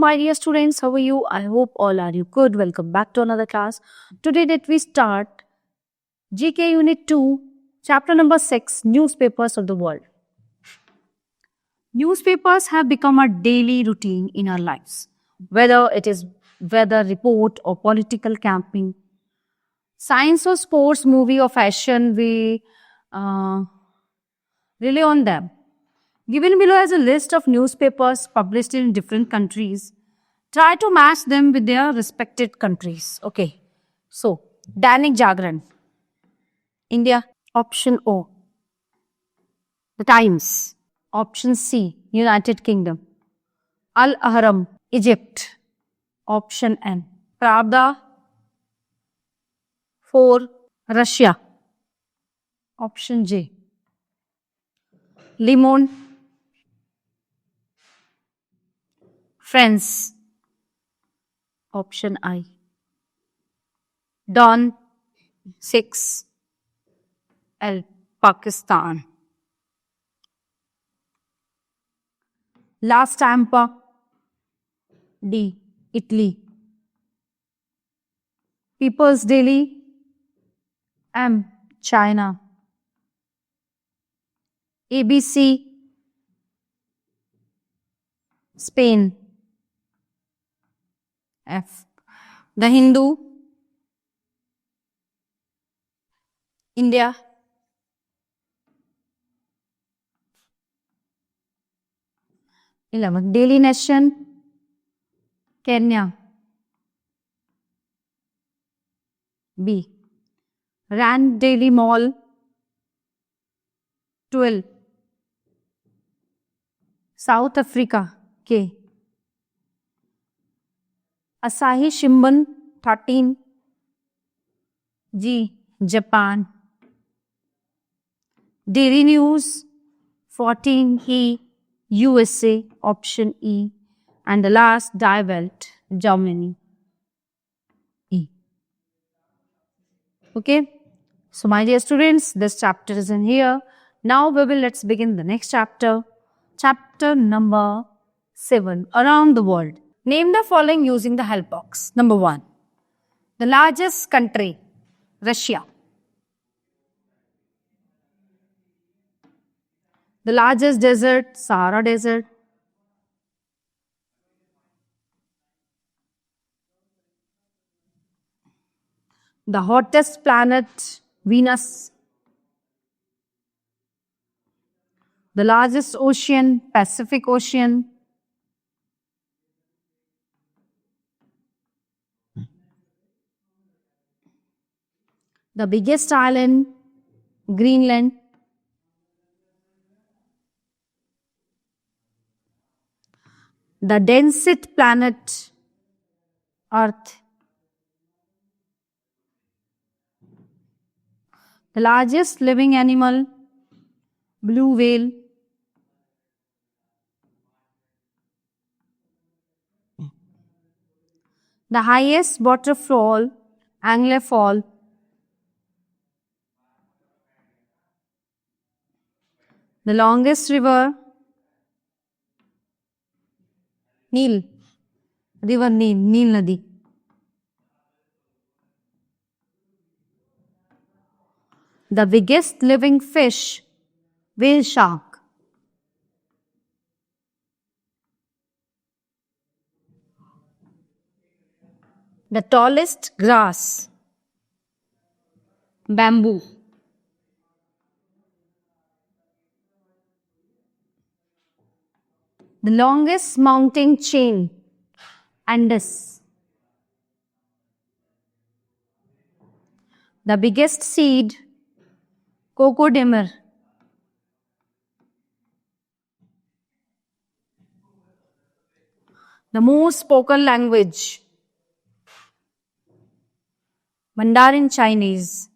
my dear students, how are you? I hope all are you good. Welcome back to another class. Today that we start GK Unit 2, Chapter number 6, Newspapers of the World. Newspapers have become a daily routine in our lives, whether it is weather report or political camping, science or sports, movie or fashion, we rely on them. Given below is a list of newspapers published in different countries. Try to match them with their respected countries. Okay. So, Dainik Jagran, India. Option O. The Times. Option C. United Kingdom. Al Ahram, Egypt. Option N. Pravda. 4. Russia. Option J. Le Monde. France. Option I. Dawn. 6. L. Pakistan. La Stampa. D. Italy. People's Daily. M. China. ABC. Spain. F. The Hindu. India. Daily Nation. Kenya. B. Rand Daily Mall. 12. South Africa. K. Asahi Shimbun. 13. G. Japan. Daily News. 14. E. USA. Option E. And the last, Die Welt, Germany. E. Okay. So, my dear students, this chapter is in here. Now, let's begin the next chapter. Chapter number 7, Around the World. Name the following using the help box. Number 1. The largest country, Russia. The largest desert, Sahara Desert. The hottest planet, Venus. The largest ocean, Pacific Ocean. The biggest island, Greenland. The densest planet, Earth. The largest living animal, blue whale. The highest waterfall, Angler Fall. The longest river, Nile. River Nile, Nile Nadi. The biggest living fish, whale shark. The tallest grass, bamboo. The longest mountain chain, Andes. The biggest seed, Cocodamar. The most spoken language, Mandarin Chinese.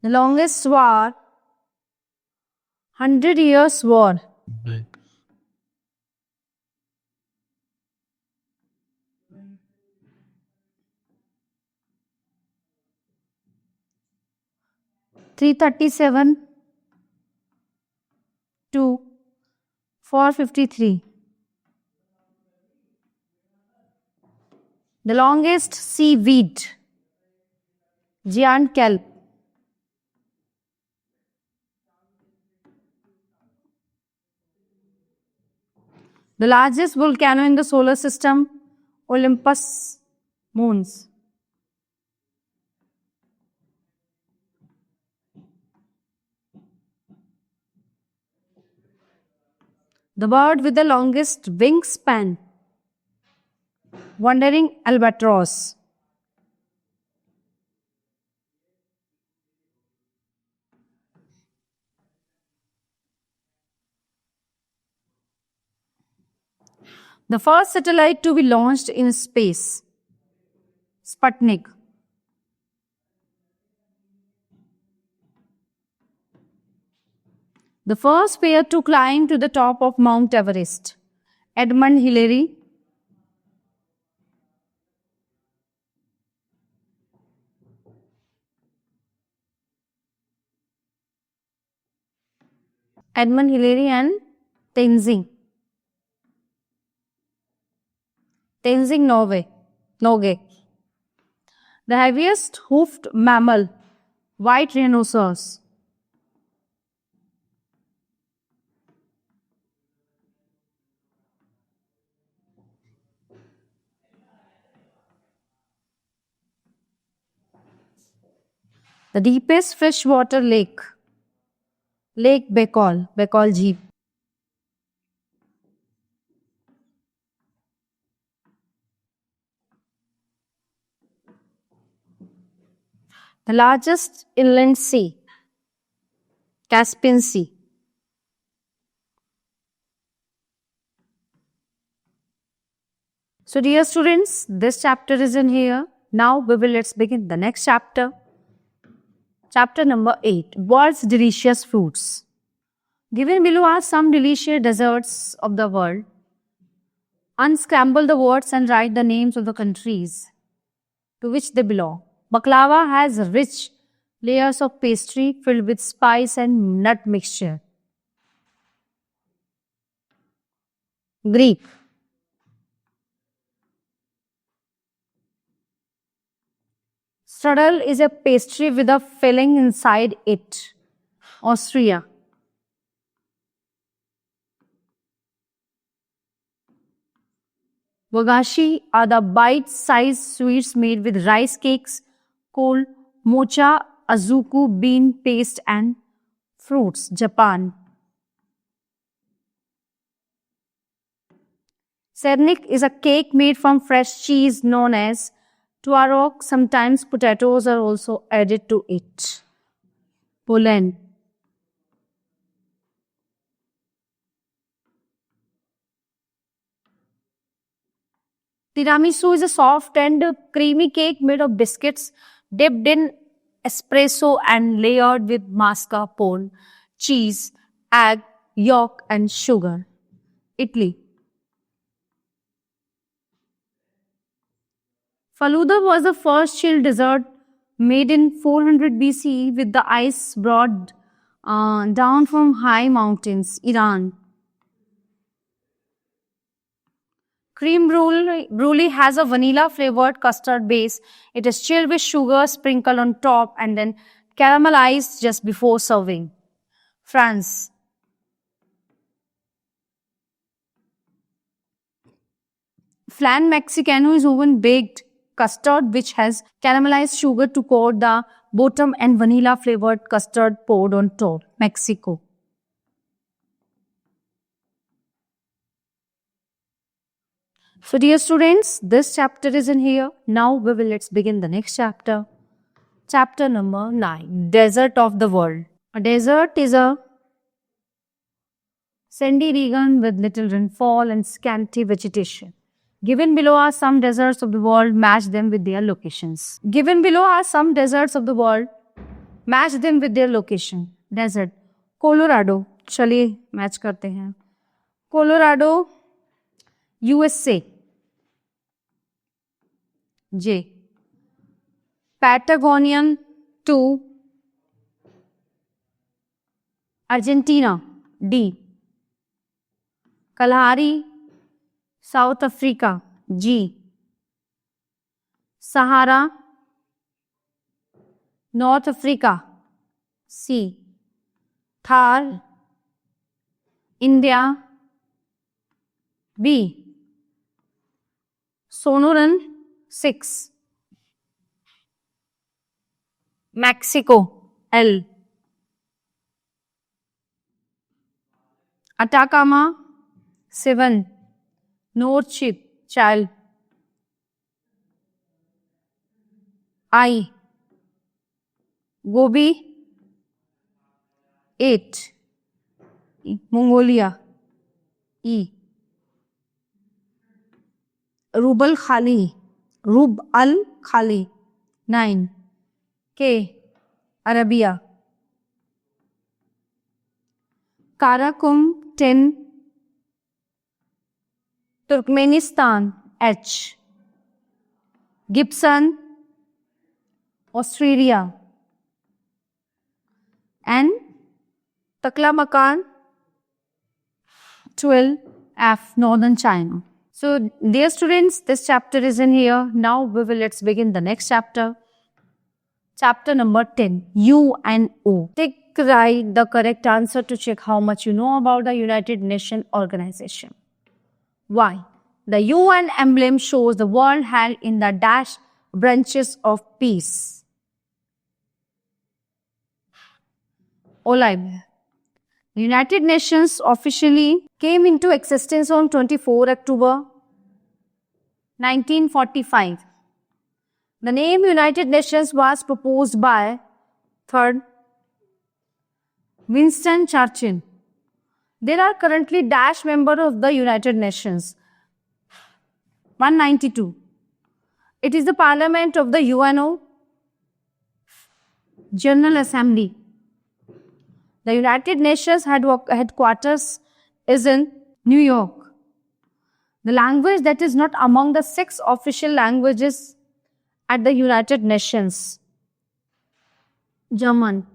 The longest war, 100 Years War. 337 to 453. The longest seaweed, giant kelp. The largest volcano in the solar system, Olympus Mons. The bird with the longest wingspan, wandering albatross. The first satellite to be launched in space, Sputnik. The first pair to climb to the top of Mount Everest, Edmund Hillary. Edmund Hillary and Tenzing. Tenzing Norgay. The heaviest hoofed mammal, white rhinoceros. The deepest freshwater lake, Lake Baikal, Baikal Jheep. The largest inland sea, Caspian Sea. So dear students, this chapter is in here. Now let's begin the next chapter. Chapter number 8, World's Delicious Fruits. Given below are some delicious desserts of the world. Unscramble the words and write the names of the countries to which they belong. Baklava has rich layers of pastry filled with spice and nut mixture. Greek. Strudel is a pastry with a filling inside it. Austria. Wagashi are the bite-sized sweets made with rice cakes, coal, mocha, azuku, bean paste and fruits. Japan. Cernik is a cake made from fresh cheese known as twarog. Sometimes potatoes are also added to it. Poland. Tiramisu is a soft and creamy cake made of biscuits dipped in espresso and layered with mascarpone, cheese, egg, yolk and sugar. Italy. Faluda was the first chilled dessert made in 400 BCE with the ice brought down from high mountains, Iran. Cream brulee has a vanilla flavored custard base. It is chilled with sugar sprinkled on top and then caramelized just before serving. France. Flan Mexicano is oven baked custard which has caramelized sugar to coat the bottom and vanilla flavored custard poured on top. Mexico. So dear students, this chapter is in here. Now let's begin the next chapter. Chapter number 9, Desert of the World. A desert is a sandy region with little rainfall and scanty vegetation. Given below are some deserts of the world, match them with their locations. Given below are some deserts of the world, match them with their location. Desert. Colorado. चलिए match करते हैं. Colorado, USA. J. Patagonian 2, Argentina. D. Kalahari, South Africa. G. Sahara, North Africa. C. Thar, India. B. Sonoran. 6. Mexico. L. Atacama. 7. North Ship. Child. I. Gobi. 8. Mongolia. E. Rub al Khali. 9. K. Arabia. Karakum. 10. Turkmenistan. H. Gibson, Australia. And Taklamakan. 12. F. Northern China. So, dear students, this chapter is in here. Now, let's begin the next chapter. Chapter number 10. U and O. Write the correct answer to check how much you know about the United Nations organization. Why? The UN emblem shows the world held in the dash branches of peace. Olive. The United Nations officially came into existence on 24 October 1945. The name United Nations was proposed by third Winston Churchill. There are currently dash members of the United Nations. 192. It is the Parliament of the UNO General Assembly. The United Nations headquarters is in New York. The language that is not among the 6 official languages at the United Nations. German.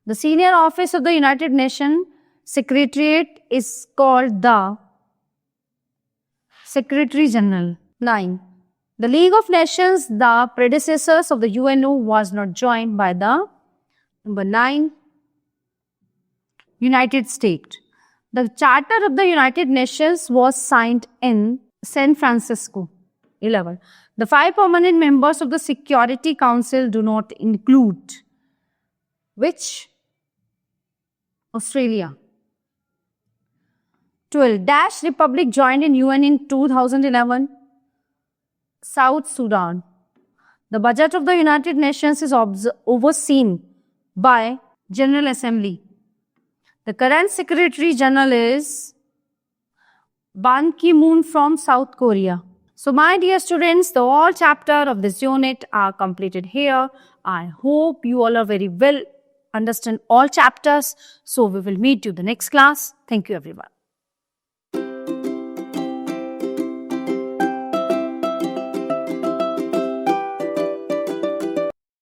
The senior office of the United Nations Secretariat is called the Secretary General. 9. The League of Nations, the predecessors of the UNO, was not joined by the number 9. United States. The Charter of the United Nations was signed in San Francisco. 11. The 5 permanent members of the Security Council do not include which? Australia. 12. Dash Republic joined in UN in 2011. South Sudan. The budget of the United Nations is overseen by General Assembly. The current Secretary General is Ban Ki-moon from South Korea. So my dear students, the all chapter of this unit are completed here. I hope you all are very well understand all chapters. So we will meet you the next class. Thank you everyone.